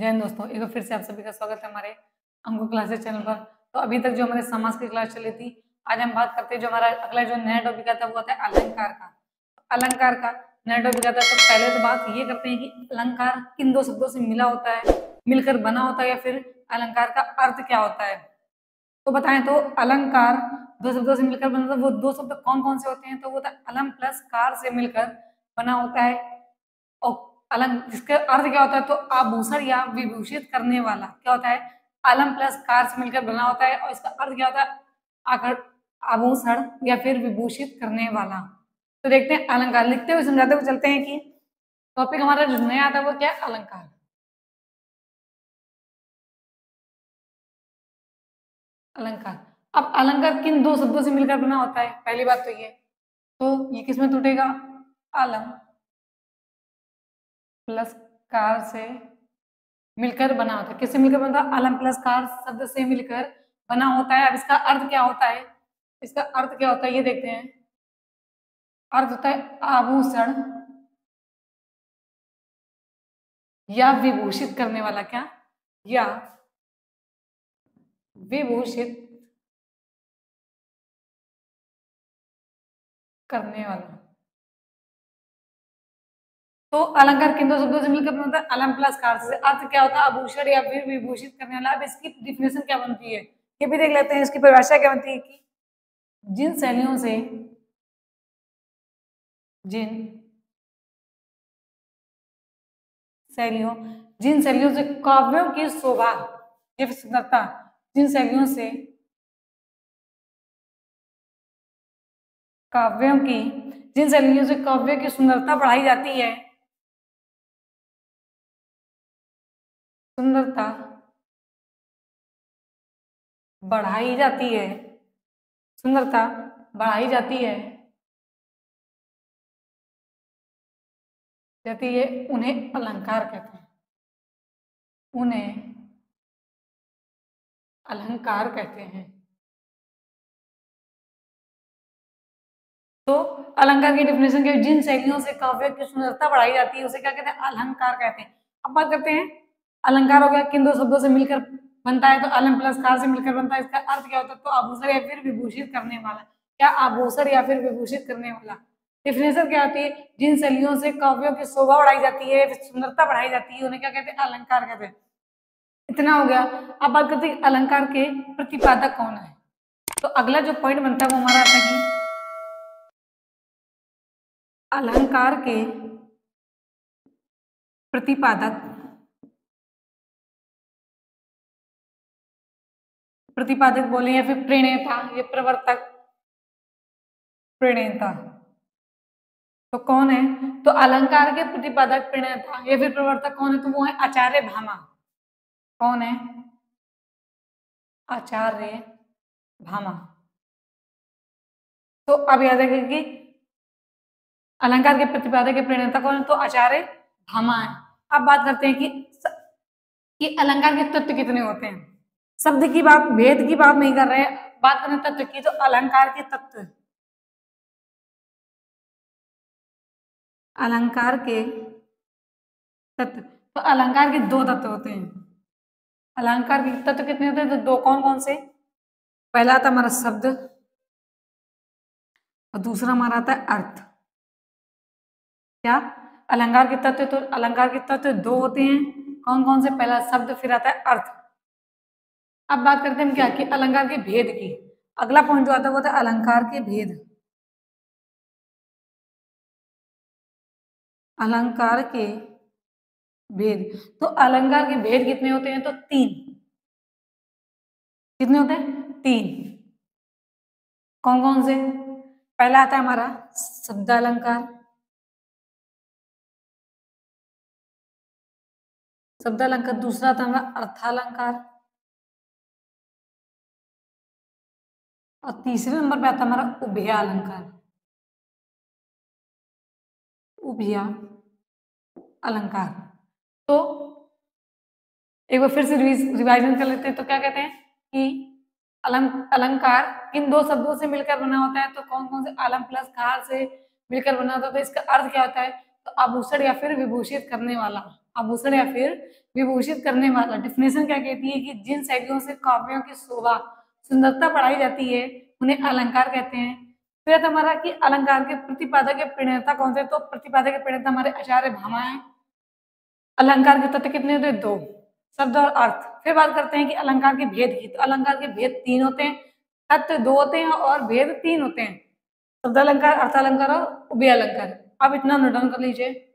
जय हिंद दोस्तों, एक बार फिर से आप सभी का स्वागत है हमारे अंकुर क्लासेस चैनल पर। तो अभी तक जो हमारे समास की क्लास चली थी, आज हम बात करते हैं जो हमारा अगला जो नया टॉपिक आता है वो आता है अलंकार का। अलंकार का नया टॉपिक आता है, तो पहले तो बात ये करते हैं कि अलंकार किन दो शब्दों से मिला होता है, मिलकर बना होता है, या फिर अलंकार का अर्थ क्या होता है। तो बताएं तो अलंकार दो शब्दों से मिलकर बना, वो दो शब्द कौन कौन से होते हैं, तो वो होता है अलम प्लस कार से मिलकर बना होता है। और अलंग इसका अर्थ क्या होता है, तो आभूषण या विभूषित करने वाला क्या होता है, अलम प्लस कार से मिलकर बना होता है। और इसका अर्थ क्या होता है, आकर आभूषण या फिर विभूषित करने वाला। तो देखते हैं अलंकार, लिखते हुए समझाते हुए चलते हैं कि टॉपिक हमारा जो नया आता है वो क्या है, अलंकार। अलंकार, अब अलंकार किन दो शब्दों से मिलकर बना होता है, पहली बात तो ये, तो ये किसमें टूटेगा, अलम प्लस कार से मिलकर बना होता है। किससे मिलकर बनता है, अलम प्लस कार शब्द से मिलकर बना होता है। अब इसका अर्थ क्या होता है, इसका अर्थ क्या होता है ये देखते हैं। अर्थ होता है आभूषण या विभूषित करने वाला, क्या, या विभूषित करने वाला। तो अलंकार किन दो शब्दों से मिलकर बनता है, अलम प्लस कार से। अर्थ क्या होता है, आभूषण या फिर विभूषित करने वाला। अब इसकी डिफिनेशन क्या बनती है ये भी देख लेते हैं। इसकी परिभाषा क्या बनती है कि जिन शैलियों से जिन शैलियों से काव्यों की शोभा या फिर सुंदरता, जिन शैलियों से काव्यों की जिन शैलियों से काव्य की सुंदरता बढ़ाई जाती है, सुंदरता बढ़ाई जाती है, सुंदरता बढ़ाई जाती है उन्हें अलंकार कहते हैं। उन्हें अलंकार कहते हैं। तो अलंकार की डेफिनेशन क्या है, जिन शैलियों से काव्य की सुंदरता बढ़ाई जाती है उसे क्या कहते हैं, अलंकार कहते हैं। अब बात करते हैं अलंकार हो गया किन दो शब्दों से मिलकर बनता है, तो अलम प्लस कार से मिलकर बनता है। इसका अर्थ क्या होता है, तो आभूषण या फिर विभूषित करने वाला। क्या, आभूषण या फिर विभूषित करने वाला। डेफिनेशन क्या होती है, जिन शैलियों से काव्यों की शोभा बढ़ाई जाती है, सुंदरता बढ़ाई जाती है, उन्हें क्या कहते हैं, अलंकार कहते हैं। इतना हो गया। अब बात करते हैं अलंकार के प्रतिपादक कौन है। तो अगला जो पॉइंट बनता है वो हमारा आता है कि अलंकार के प्रतिपादक बोले या फिर प्रणेता, ये प्रवर्तक, प्रणेता तो कौन है, तो अलंकार के प्रतिपादक प्रणेता या फिर प्रवर्तक कौन है, तो वो है आचार्य भामा। कौन है, आचार्य भामा। तो अब याद रखिए कि अलंकार के प्रतिपादक के प्रणेता कौन है, तो आचार्य भामा है। अब बात करते हैं कि अलंकार के तत्व कितने होते हैं। शब्द की बात, भेद की बात नहीं कर रहे हैं, बात करें तत्व की, तो अलंकार के तत्व, अलंकार के तत्व, तो अलंकार के दो तत्व होते हैं। अलंकार के तत्व कितने होते हैं, तो दो। कौन कौन से, पहला आता हमारा शब्द और दूसरा हमारा आता है अर्थ। क्या, अलंकार के तत्व, तो अलंकार के तत्व दो होते हैं। कौन कौन से, पहला शब्द, फिर आता है अर्थ। अब बात करते हैं हम क्या, कि अलंकार के भेद की। अगला पॉइंट जो आता है वो था अलंकार के भेद। अलंकार के भेद, तो अलंकार के भेद कितने होते हैं, तो तीन। कितने होते हैं, तीन। कौन कौन से, पहला आता है हमारा शब्द अलंकार, शब्द अलंकार। दूसरा आता है हमारा अर्थालंकार, और तीसरे नंबर पे आता है हमारा उभय अलंकार। उभय अलंकार। तो एक बार फिर से रिवाइजन कर लेते हैं। तो क्या कहते हैं कि अलंकार किन दो शब्दों से मिलकर बना होता है, तो कौन कौन से, अलम प्लस कार से मिलकर बना होता है। तो इसका अर्थ क्या होता है, तो आभूषण या फिर विभूषित करने वाला। आभूषण या फिर विभूषित करने वाला। डिफिनेशन क्या कहती है कि जिन शैलियों से काव्यों की शोभा सुंदरता बढ़ाई जाती है उन्हें अलंकार कहते हैं। फिर हमारा कि अलंकार के प्रतिपादक के प्रणेता कौन से, तो प्रतिपादक के प्रणेता हमारे आचार्य भामा है। अलंकार के तत्व कितने होते हैं, 2, शब्द और अर्थ। फिर बात करते हैं कि अलंकार के भेद की, तो अलंकार के भेद 3 होते हैं, तत्व 2 होते हैं और भेद 3 होते हैं, शब्द अलंकार, अर्थ अलंकार और उभय अलंकार। अब इतना नोट डाउन कर लीजिए।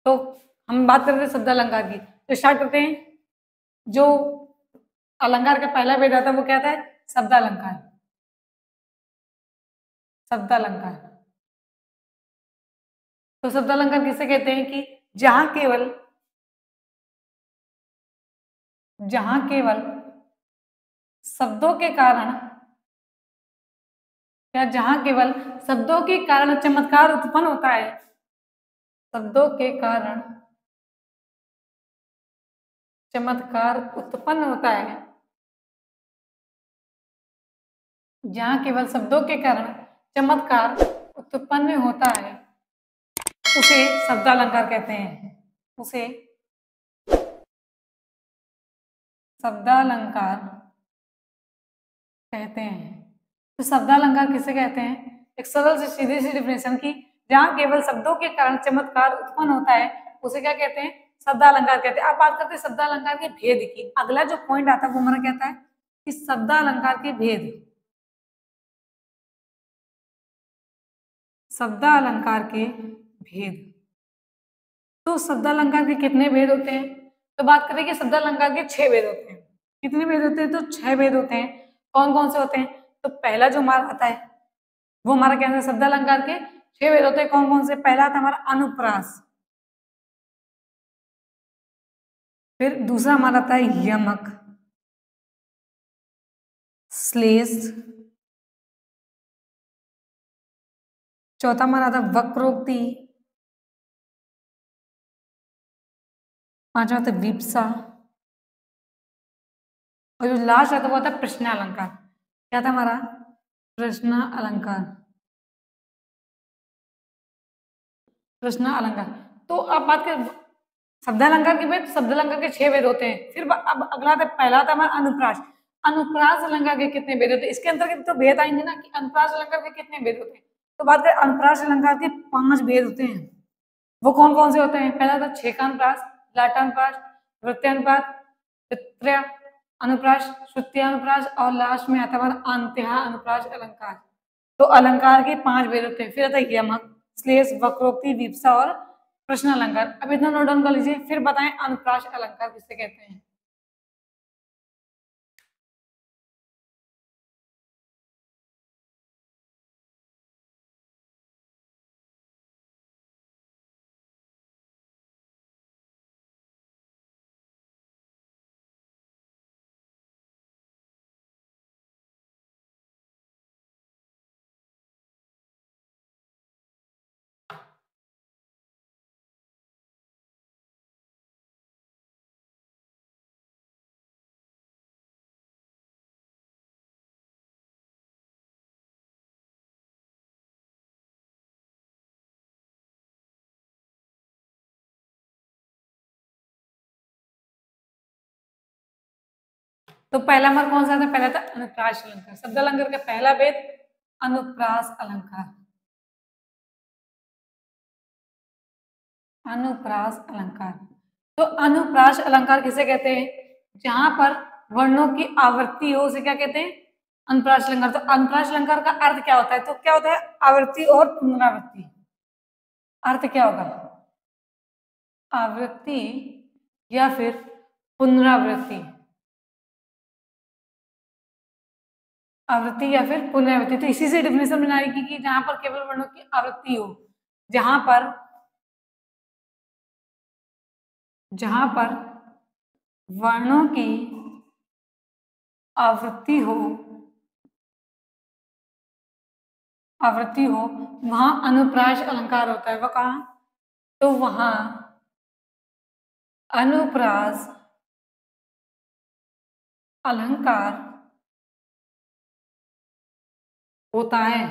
तो हम बात करते हैं शब्द अलंकार की, तो स्टार्ट करते हैं। जो अलंकार का पहला भेद आता है वो क्या था, शब्द अलंकार। शब्द अलंकार, तो शब्द अलंकार किसे कहते हैं कि जहां केवल शब्दों के कारण या जहां केवल शब्दों के कारण चमत्कार उत्पन्न होता है, शब्दों के कारण चमत्कार उत्पन्न होता है, जहां केवल शब्दों के कारण चमत्कार उत्पन्न होता है, उसे शब्दालंकार कहते हैं। उसे शब्दालंकार कहते हैं। तो शब्दालंकार किसे कहते हैं, एक सरल से सीधी सी डिफिनेशन की, जहां केवल शब्दों के कारण चमत्कार उत्पन्न होता है उसे क्या कहते हैं, शब्दालंकार कहते हैं। अब बात करते हैं शब्दालंकार के भेद की। अगला जो पॉइंट आता है वो हमारा कहता है कि शब्दालंकार के भेद। शब्दालंकार के भेद, तो शब्दालंकार के कितने भेद होते हैं, तो बात करें कि शब्दालंकार के 6 भेद होते हैं। कितने भेद होते हैं, तो 6 भेद होते हैं। कौन कौन से होते हैं, तो पहला जो हमारा आता है वो हमारा क्या है, शब्दालंकार के 6 भेद होते हैं। कौन कौन से, पहला आता है हमारा अनुप्रास, फिर दूसरा हमारा आता है यमक, श्लेष, चौथा हमारा आता है वक्रोक्ति, पांचवा आता है विप्सा, और जो लास्ट आता है वो आता है प्रश्न अलंकार। क्या था हमारा, प्रश्न अलंकार। प्रश्न अलंकार, तो अब बात करें शब्दालंकार के भेद, शब्दालंकार के 6 भेद होते हैं। फिर अब अगला था, पहला था हमारा अनुप्रास। अनुप्रास अलंकार के कितने भेद होते हैं, इसके अंतर्गत तो भेद आएंगे ना कि अनुप्रास अलंकार के कितने भेद होते हैं। तो बात करें अनुप्रास अलंकार के 5 भेद होते हैं। वो कौन कौन से होते हैं, पहला था छेकानुप्रास, लाटानुप्रास, वृत्यानुप्रास, तृतीय अनुप्रास, श्रुत्यानुप्रास, और लास्ट में आता है हमारा अंत्या अनुप्रास अलंकार। तो अलंकार के 5 भेद होते हैं। फिर आता है यमक, श्लेष, वक्रोक्ति, विप्सा और प्रश्न अलंकार। अब इतना नोट डाउन कर लीजिए, फिर बताएं अनुप्रास अलंकार किसे कहते हैं। तो पहला हमारा कौन सा था, पहला था अनुप्रास अलंकार। शब्द अलंकार का पहला भेद अनुप्रास अलंकार। अनुप्रास अलंकार। तो अनुप्रास अलंकार किसे कहते हैं? जहां पर वर्णों की आवृत्ति हो उसे क्या कहते हैं? अनुप्रास अलंकार। तो अनुप्रास अलंकार का अर्थ क्या होता है? तो क्या होता है? आवृत्ति और पुनरावृत्ति। अर्थ क्या होगा? आवृत्ति या फिर पुनरावृत्ति। आवृत्ति या फिर पुनरावृत्ति। तो इसी से डेफिनेशन बनाएगी कि जहां पर केवल वर्णों की आवृत्ति हो, जहां पर वर्णों की आवृत्ति हो वहां अनुप्रास अलंकार होता है। वह कहा? तो वहां अनुप्रास अलंकार होता है।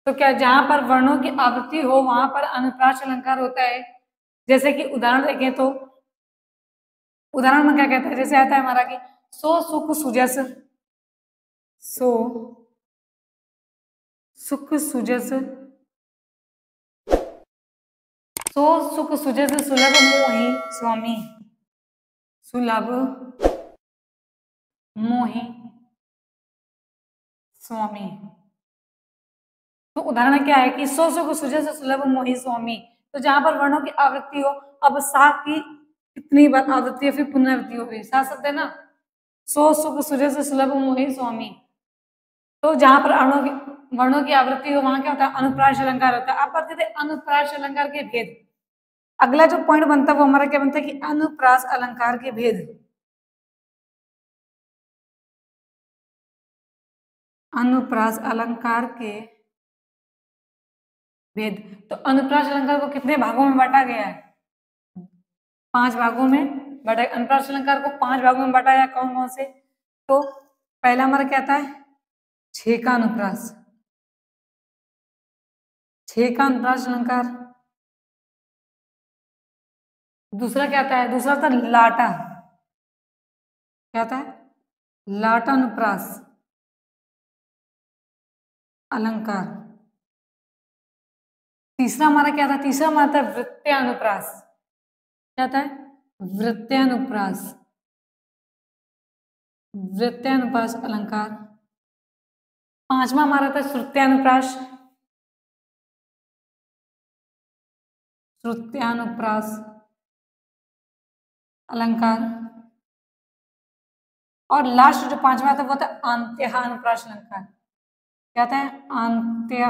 तो क्या जहां पर वर्णों की आवृत्ति हो वहां पर अनुप्रास अलंकार होता है? जैसे कि उदाहरण देखें तो उदाहरण में क्या कहता है? जैसे आता है हमारा कि सो सुख सुजस, सो सुख सुजस, सो सुख सुजस सुलभ मोहि स्वामी, सुलभ मोहि स्वामी। तो उदाहरण क्या है कि सो सुख सुजस सुलभ मोहि स्वामी। तो जहां पर वर्णों की आवृत्ति हो, अब सा की कितनी बार आवृत्ति है, फिर पुनरावृत्ति हो गई। सा शब्द है ना, सो सुख सुजस सुलभ मोहि स्वामी। तो जहां पर वर्णों की आवृत्ति हो वहां क्या होता है? अनुप्रास अलंकार होता है। अब बात करते हैं अनुप्रास अलंकार के भेद। अगला जो पॉइंट बनता है वो हमारा क्या बनता है कि अनुप्रास अलंकार के भेद। अनुप्रास अलंकार के भेद। तो अनुप्रास अलंकार को कितने भागों में बांटा गया है? 5 भागों में बांटा। अनुप्रास अलंकार को 5 भागों में बांटा गया। कौन कौन से? तो पहला हमारा क्या आता है? 6 का अनुप्रास, 6 का अनुप्रास अलंकार। दूसरा क्या आता है? दूसरा था लाटा। क्या आता है? लाटा अनुप्रास अलंकार। तीसरा हमारा क्या था? तीसरा हमारा था वृत्त्यानुप्रास। क्या था? वृत्त्यानुप्रास, वृत्त्यानुप्रास अलंकार। पांचवा हमारा था श्रुत्यानुप्रास, श्रुत्यानुप्रास अलंकार। और लास्ट जो पांचवा था वो था आंत्य अनुप्रास अलंकार। क्या था? आंत्य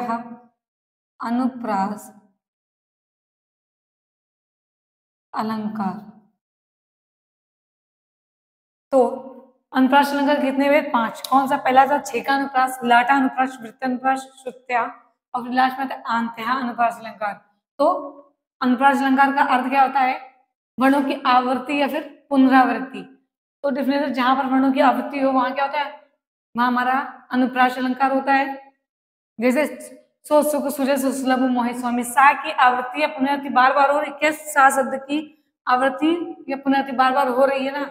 अनुप्रास अलंकार। तो अनुप्रास अलंकार कितने हुए? 5। कौन सा? पहला था 6 का अनुप्रास, लाटा अनुप्रास, वृत्तानुप्रास, श्रुत्या, और फिर लास्ट में था आंत्य अनुप्रास अलंकार। तो अनुप्रास अलंकार का अर्थ क्या होता है? वर्णों की आवृत्ति या फिर पुनरावृत्ति। तो डेफिनेशन जहां पर वर्णों की आवृत्ति हो वहां क्या होता है? वहां हमारा अनुप्रास अलंकार होता है। जैसे सो सुख सुजय सुलभ मोहि स्वामी, सा की आवृत्ति या पुनरावृत्ति बार बार हो रही। किस सा शब्द की आवृत्ति या पुनरावृत्ति बार बार हो रही है ना।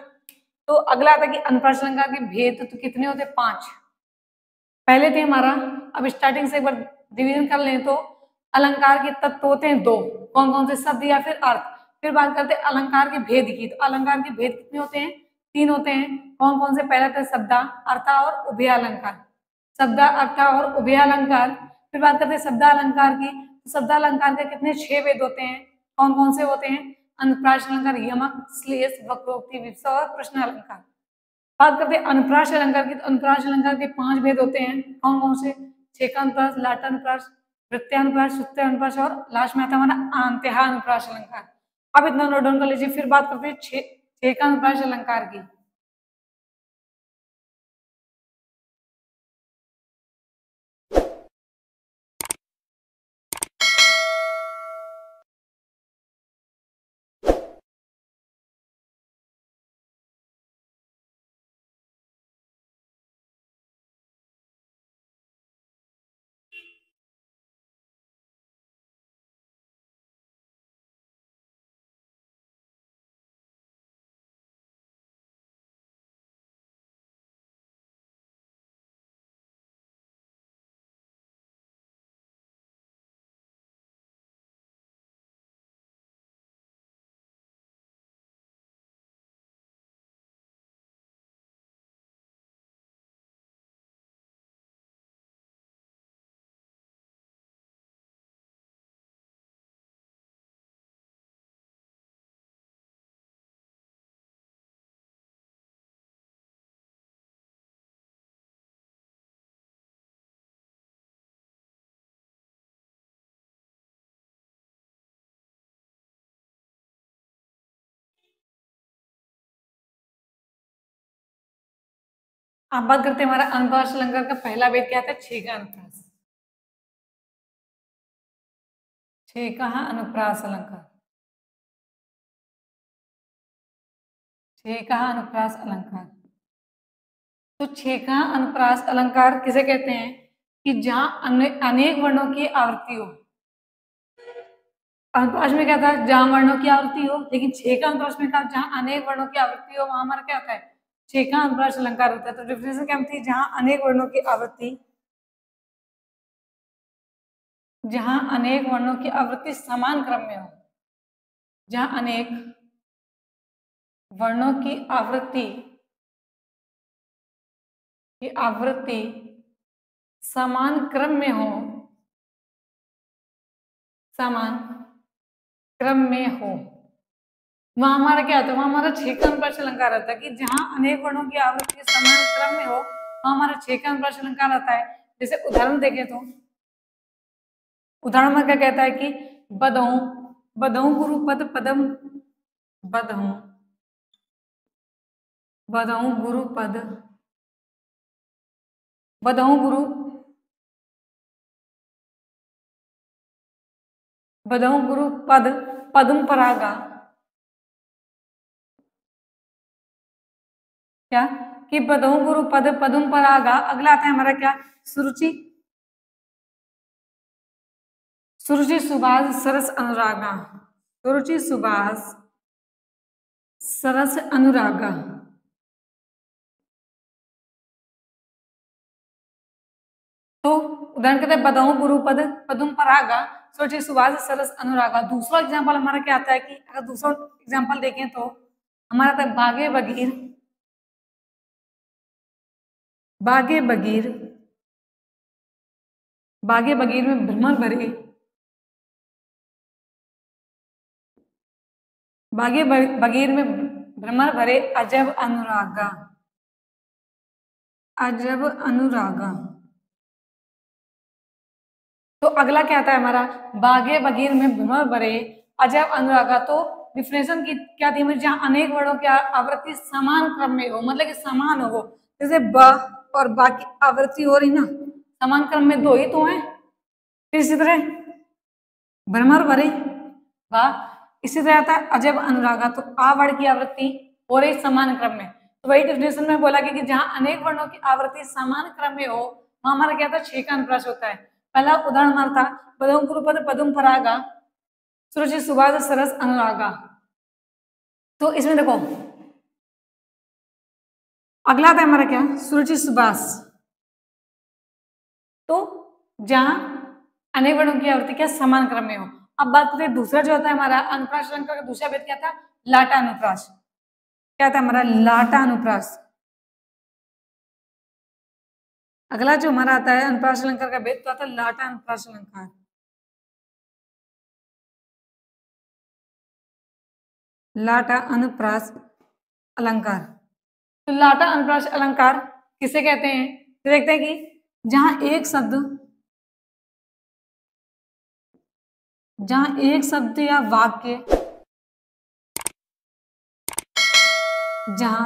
तो अगला आता है कि अनुप्रास अलंकार के भेद तो कितने होते? 5 पहले थे हमारा। अब स्टार्टिंग से एक बार डिवीजन कर लें तो अलंकार के तत्व होते हैं 2। कौन कौन से? शब्द या फिर अर्थ। फिर बात करते हैं अलंकार के भेद की। तो अलंकार के भेद कितने होते हैं? 3 होते हैं। कौन कौन से? पहला था शब्दा, अर्था और उभय अलंकार। शब्दा, अर्था और उभय अलंकार। फिर बात करते हैं शब्दा अलंकार की। तो शब्दा अलंकार के कितने? 6 भेद होते हैं। कौन कौन से होते हैं? अनुप्रास अलंकार, यमक, श्लेष, वक्रोक्ति, विवक्षा और प्रश्न अलंकार। बात करते हैं अनुप्रास अलंकार की। तो अनुप्रास अलंकार के 5 भेद होते हैं। कौन कौन से? 6 का अनुप्रास, लाटा अनुप्रास, वृत्त्यानुप्रास, श्रुत्यानुप्रास और लास्ट में आता है हमारा आंत्य अनुप्रास अलंकार। अब इतना नोट डाउन कर लीजिए। फिर बात करते हैं 6 का अनुप्रास अलंकार की। आप बात करते हैं हमारा अनुप्रास अलंकार का पहला भेद क्या था, छह का अनुप्रास। छह का अनुप्रास अलंकार, छह का अनुप्रास अलंकार। तो छह का अनुप्रास अलंकार किसे कहते हैं कि जहां अनेक वर्णों की आवृत्ति हो। अनुप्रास में क्या था, जहां वर्णों की आवृत्ति हो, लेकिन छह का अनुप्रास में था जहां अनेक वर्णों की आवृत्ति हो, वहां हमारा क्या होता है, छह का अनुप्रास अलंकार होता है। तो डिफिनेशन क्या थी, जहां अनेक वर्णों की आवृत्ति, जहां अनेक वर्णों की आवृत्ति समान क्रम में हो, जहां अनेक वर्णों की आवृत्ति समान क्रम में हो, समान क्रम में हो, वहां हमारा क्या होता है, वहां हमारा छह का अनुप्रास अलंकार आता है। कि जहां अनेक वर्णों की आवृत्ति समान क्रम में हो, वहां हमारा छह का अनुप्रास अलंकार आता है। जैसे उदाहरण देखें तो उदाहरण में क्या कहता है कि बदहु, बदहु गुरु पद पदम, बदहु, बदहु गुरु पद, बदहु गुरु, बदहु गुरु पद पदम परागा, क्या कि बदहु गुरु पद पदम परागा। अगला आता है हमारा क्या, सुरुचि, सुरुचि सुभाष सरस अनुरागा, सुरुचि सुभाष सरस अनुरागा। तो उदाहरण कहते हैं बदहु गुरु पद पदम परागा, सुरुचि सुभाष सरस अनुरागा। दूसरा एग्जाम्पल हमारा क्या आता है कि अगर दूसरा एग्जाम्पल देखें तो हमारा आता है बागे बगीर, बागे बगीर, बागे बगीर में भ्रमर भरे, बागे बगीर में भ्रमर भरे अजब अनुरागा, अजब अनुरागा। तो अगला क्या आता है हमारा, बागे बगीर में भ्रमर भरे अजब अनुरागा। तो डिफिनेशन की क्या थी, जहां अनेक वर्णों की आवृत्ति समान क्रम में हो, मतलब कि समान हो, जैसे ब और बाकी आवृत्ति हो रही ना, समान क्रम में दो ही तो है। फिर इसी तरह भ्रमर भरे, वाह, इसी तरह आता है अजब अनुरागा। तो आ वर्ण की आवृत्ति हो रही समान क्रम में। तो वही डिफिनेशन में बोला कि जहां अनेक वर्णों की आवृत्ति समान क्रम में हो, वहां हमारा क्या था, छह का अनुप्रास होता है। पहला उदाहरण हमारा था पदम गुरुपद पदम परागा, सुरुचि सुभाष सरस अनुरागा। तो इसमें देखो अगला था हमारा क्या, सुरुचि सुभाष। तो जहां अनेक वर्णों की आवृत्ति क्या समान क्रम में हो। अब बात करते हैं दूसरा जो होता है हमारा अनुप्रास अलंकार का दूसरा भेद क्या था, लाटा अनुप्रास। क्या था हमारा, लाटा अनुप्रास। अगला जो हमारा आता है अनुप्रास अलंकार का भेद तो आता है लाटा अनुप्रास अलंकार। लाटा अनुप्रास अलंकार। तो लाटा अनुप्रास अलंकार किसे कहते हैं, तो देखते हैं कि जहां एक शब्द या वाक्य, जहां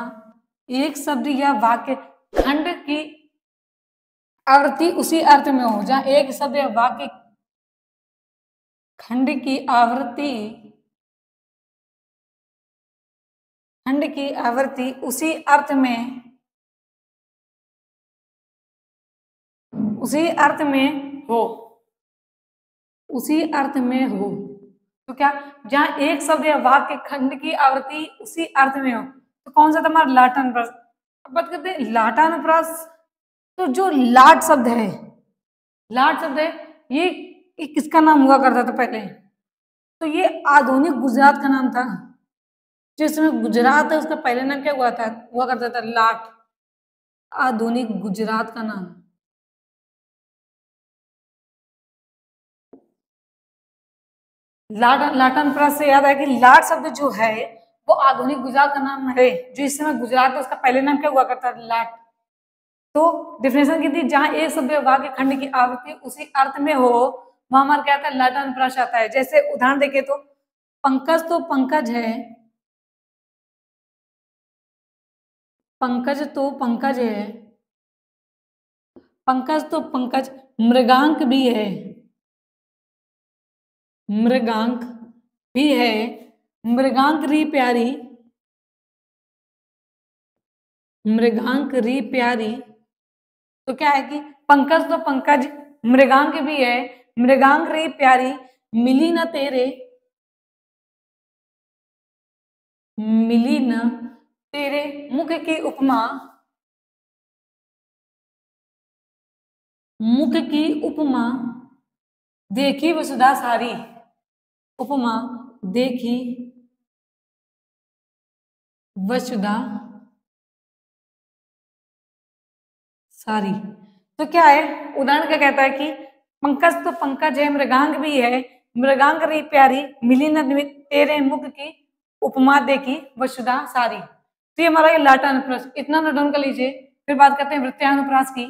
एक शब्द या वाक्य खंड की आवृत्ति उसी अर्थ में हो, जहां एक शब्द या वाक्य खंड की आवृत्ति, खंड की आवृत्ति उसी अर्थ में, उसी अर्थ में हो, उसी अर्थ में हो। तो क्या, जहां एक शब्द या वाक्य खंड की आवृत्ति उसी अर्थ में हो, तो कौन सा था हमारा, लाटा अनुप्रास। अब बात करते हैं लाटा अनुप्रास। तो जो लाट शब्द है, लाट शब्द है, ये किसका नाम हुआ करता था पहले, तो ये आधुनिक गुजरात का नाम था। जिसमें गुजरात है उसका पहले नाम क्या हुआ करता था, लाट। आधुनिक गुजरात का नाम, लाटा अनुप्रास से याद आया कि लाट शब्द जो है वो आधुनिक गुजरात का नाम है। जो इस समय गुजरात है उसका पहले नाम क्या हुआ करता था, लाट। तो डिफिनेशन की थी, जहां एक शब्द वाक्य खंड की आवृत्ति उसी अर्थ में हो, वहां हमारा क्या आता है, लाटा अनुप्रास आता है। जैसे उदाहरण देखे तो पंकज तो पंकज है, पंकज तो पंकज है, पंकज तो पंकज, मृगांक भी है, मृगांक भी है, मृगांक री प्यारी, मृगांक री प्यारी। तो क्या है कि पंकज तो पंकज, मृगांक भी है, मृगांक री प्यारी, मिली न तेरे, मिली न तेरे मुख की उपमा, मुख की उपमा, देखी वसुधा सारी, उपमा देखी वसुधा सारी। तो क्या है, उदाहरण क्या कहता है कि पंकज तो पंकज है, मृगांक भी है, मृगांक री प्यारी, मिली न तेरे मुख की उपमा देखी वसुधा सारी। तो ये हमारा ये लाटा अनुप्रास, इतना नोट डाउन कर लीजिए। फिर बात करते हैं वृत्यानुप्रास की।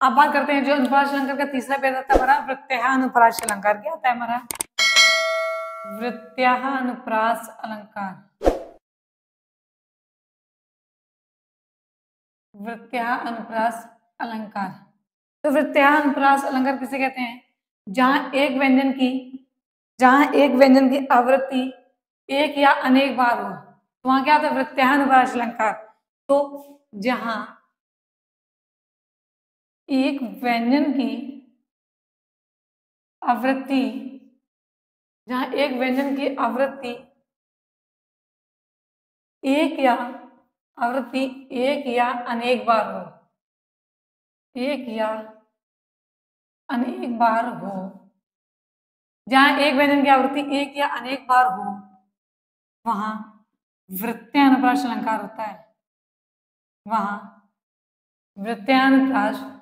अब बात करते हैं जो अनुप्रास अलंकार का तीसरा भेद आता है हमारा वृत्यानुप्रास अलंकार। क्या आता है हमारा वृत्यानुप्रास अलंकार, वृत्यानुप्रास अलंकार। तो वृत्यानुप्रास अलंकार किसे कहते हैं, जहां एक व्यंजन की आवृत्ति एक या अनेक बार हो, तो वहां क्या होता है वृत्यानुप्रास अलंकार। तो जहां एक व्यंजन की आवृत्ति, जहां एक व्यंजन की आवृत्ति एक या अनेक बार हो, एक या अनेक बार हो, जहां एक व्यंजन की आवृत्ति एक या अनेक बार हो, वहां वृत्यानुप्रास अलंकार होता है, वहां वृत्यानुप्रास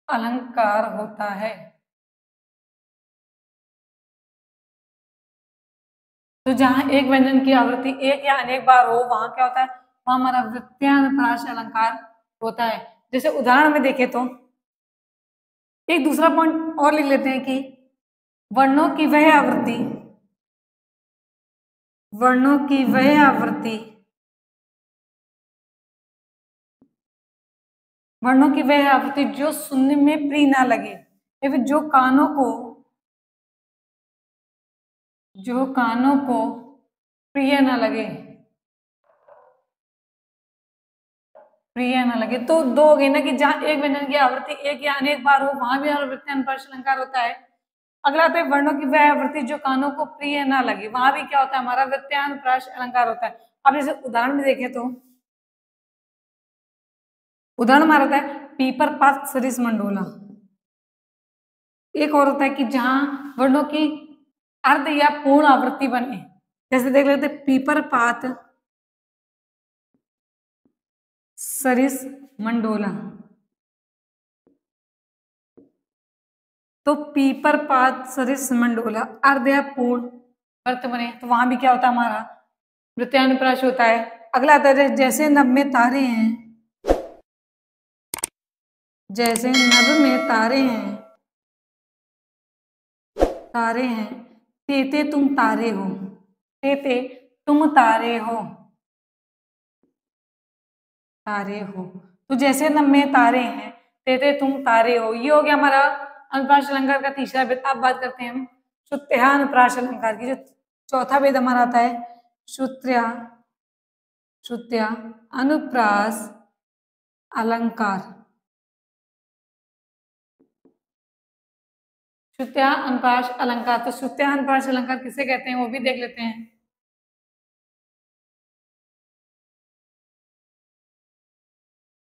अलंकार होता है। तो जहां एक व्यंजन की आवृत्ति एक या अनेक बार हो, वहां क्या होता है, वहां हमारा वृत्यानुप्रास अलंकार होता है। जैसे उदाहरण में देखें तो एक दूसरा पॉइंट और लिख लेते हैं कि वर्णों की वह आवृत्ति, वर्णों की वह आवृत्ति, वर्णों की वह आवृत्ति जो सुनने में प्रिय ना लगे, या फिर जो कानों को प्रिय ना लगे, प्रिय ना लगे। तो दो हो गई ना कि जहां एक व्यंजन की आवृत्ति एक या अनेक बार हो, वहां भी हमारा वृत्यानुप्रास अलंकार होता है। अगला आता है वर्णों की वह आवृत्ति जो कानों को प्रिय ना लगे, वहां भी क्या होता है हमारा वृत्यानुप्रास अलंकार होता है। अब जैसे उदाहरण में देखें तो उदाहरण हमारा होता है पीपर पात सरिस मंडोला। एक और होता है कि जहां वर्णों की अर्ध या पूर्ण आवृत्ति बने, जैसे देख लेते पीपर पात सरिस मंडोला। तो पीपर पात सरिस मंडोला अर्ध या पूर्ण अर्थ बने, तो वहां भी क्या होता है हमारा वृत्यानुप्रास होता है। अगला आता है जैसे नभ में तारे हैं, जैसे नभ में तारे हैं, तारे हैं, तेते तुम तारे हो, तेते तुम तारे हो, तारे हो। तो जैसे नभ में तारे हैं, तेते तुम तारे हो, ये हो गया हमारा अनुप्रास अलंकार का तीसरा भेद। अब बात करते हैं हम श्रुत्यानुप्रास अलंकार की। जो चौथा भेद हमारा आता है श्रुत्या अनुप्रास अलंकार। श्रुत्या अनुप्रास अलंकार। तो श्रुत्या अनुप्रास अलंकार किसे कहते हैं वो भी देख लेते हैं।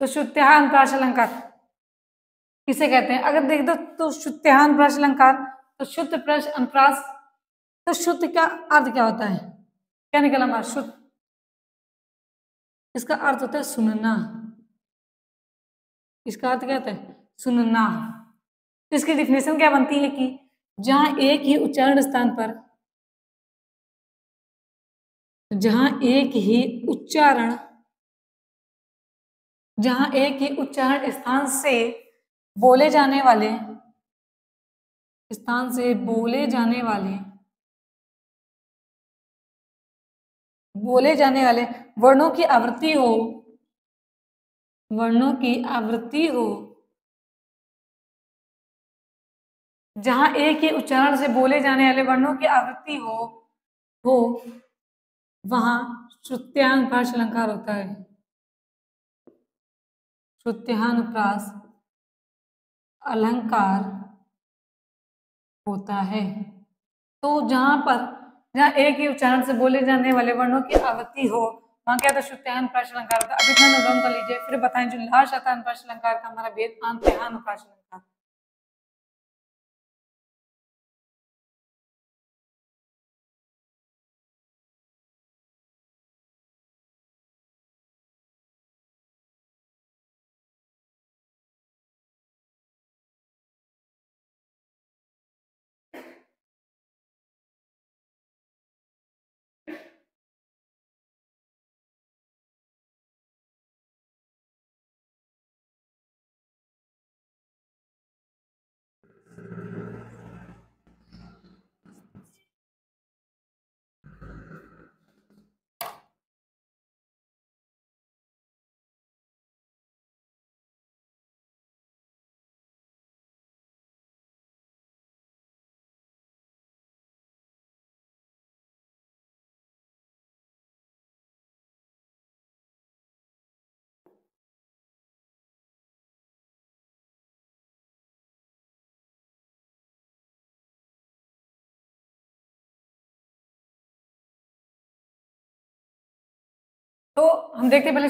तो श्रुत्या अनुप्रास अलंकार किसे कहते हैं? अगर देख दो तो श्रुत्या अनुप्रास अलंकार, तो शुद्ध प्रश्न अनुप्रास। तो शुद्ध का अर्थ क्या होता है? क्या निकला हमारा? शुद्ध, इसका अर्थ होता है सुनना। इसका अर्थ क्या होता है? सुनना। तो इसकी डिफिनेशन क्या बनती है कि जहां एक ही उच्चारण स्थान पर, जहां एक ही उच्चारण, जहां एक ही उच्चारण स्थान से बोले जाने वाले, स्थान से बोले जाने वाले, बोले जाने वाले वर्णों की आवृत्ति हो, वर्णों की आवृत्ति हो, जहां एक ही उच्चारण से बोले जाने वाले वर्णों की आवृत्ति हो वहां श्रुत्यानुप्रास अलंकार होता है। श्रुत्यानुप्रास अलंकार होता है। तो जहां एक ही उच्चारण से बोले जाने वाले वर्णों की आवृत्ति हो वहां क्या था? श्रुत्यानुप्रास अलंकार होता है। अभी ध्यान डाउन कर लीजिए, फिर बताएं जो लास्ट आता है अनुप्रास अलंकार का हमारा भेद, अंत्यानुप्रास अलंकार। तो हम देखते हैं पहले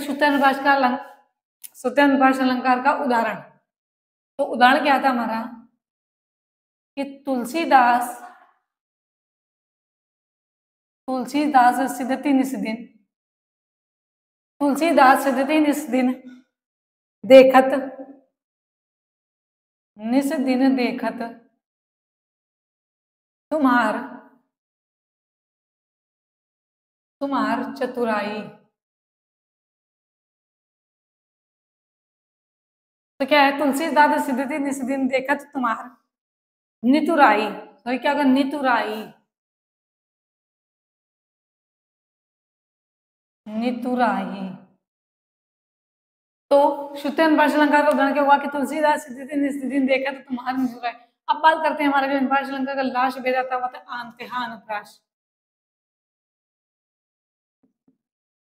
श्रुत्यानुप्रास अलंकार का उदाहरण। तो उदाहरण क्या था हमारा कि तुलसीदास सिद्धति निस्दिन, तुलसीदास सिद्धति निस्दिन देखत, निस्दिन देखत तुम्हार चतुराई। तो क्या है? तुलसीदास सिद्धति निस्दिन देखत तुम्हार नितुराई। तो क्या होगा? नितुराई, नितुराई। तो श्रुत्यानुप्रास अलंकार का उदाहरण क्या हुआ कि तुलसीदास सिद्धति निस्दिन देखत तुम्हार नितुराई। अब बात करते हैं हमारा जो अनुप्रास अलंकार का लास्ट भेद आता हुआ था अंत्यानुप्रास।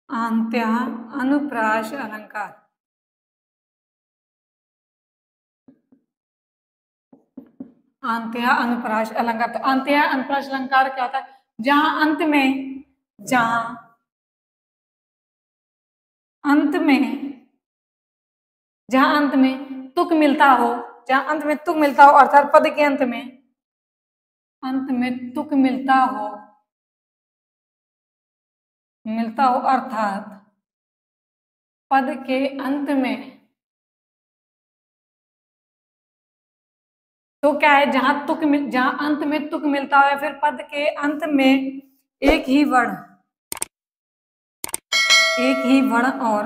अंत्यानुप्रास अलंकार, अंत्यानुप्रास अलंकार। तो अंत्यानुप्रास अलंकार क्या होता है? जहां अंत में, जहां अंत में, जहां अंत में तुक मिलता हो, जहां अंत में तुक मिलता हो अर्थात पद के अंत में तुक मिलता हो अर्थात पद के अंत में। तो क्या है? जहां अंत में तुक मिलता हो या फिर पद के अंत में एक ही वर्ण और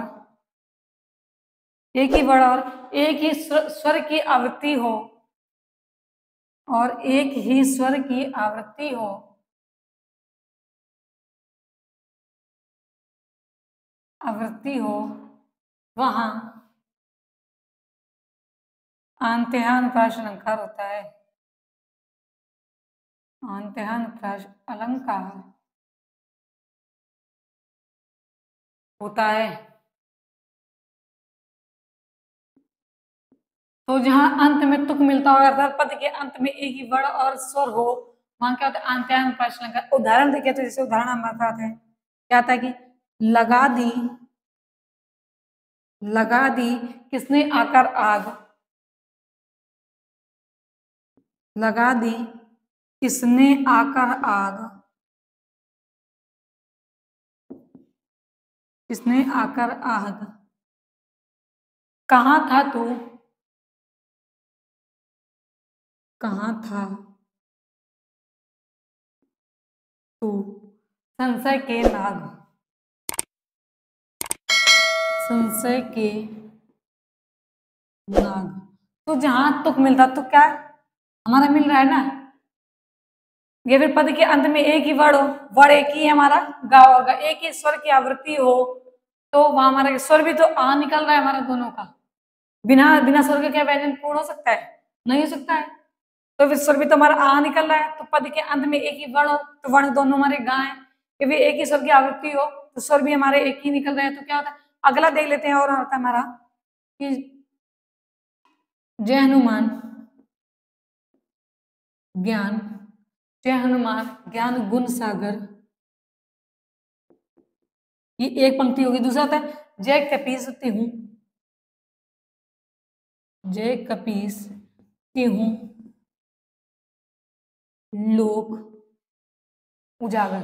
एक ही स्वर की आवृत्ति हो, और एक ही स्वर की आवृत्ति हो, वहां अंत्यानुप्रास अलंकार होता है। अंत्यानुप्रास अलंकार होता है। तो जहां अंत में तुक मिलता हो अर्थात पद के अंत में एक ही वर्ण और स्वर हो, वहां क्या होता है अंत्यान प्रश्न अलंकार। उदाहरण देखिए तो जैसे उदाहरण हमारे साथ है, क्या था कि लगा दी किसने आकर आग, लगा दी किसने आकर आग, किसने आकर आग, कहाँ था तू, कहाँ था तू, संशय के नाग, संशय के नाग। तो जहां तुक मिलता तो क्या हमारा मिल रहा है ना, ये फिर पद के अंत में एक ही वर्ड हो, वर्ड एक ही है हमारा गा होगा, एक ही स्वर की आवृत्ति हो, तो वहां हमारा स्वर भी तो आ निकल रहा है हमारा दोनों का। बिना बिना स्वर के क्या व्यंजन पूर्ण हो सकता है, नहीं हो सकता है। तो फिर स्वर भी तो हमारा आ निकल रहा है, तो पद के अंत में एक ही वर्ण हो तो वर्ण दोनों हमारे गा है, ये भी एक ही स्वर की आवृत्ति हो तो स्वर भी हमारे एक ही निकल रहे हैं। तो क्या होता है, अगला देख लेते हैं और होता है हमारा कि जय हनुमान ज्ञान, जय हनुमान ज्ञान गुण सागर, ये एक पंक्ति होगी। दूसरा होता है जय कपीस तिहु, जय कपीस तिहु लोक उजागर।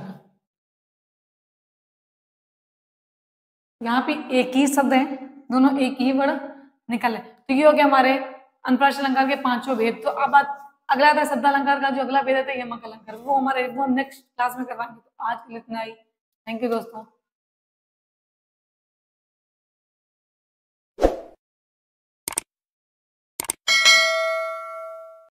यहाँ पे एक ही शब्द है, दोनों एक ही वर्ड निकल है। तो ये हो गया हमारे अनप्राश अलंकार के पांचों भेद। तो अब अगला था शब्द अलंकार का जो अगला भेद है यमक अलंकार, वो हमारे वो नेक्स्ट क्लास में करवाएंगे। तो आज के लिए इतना ही। थैंक यू दोस्तों।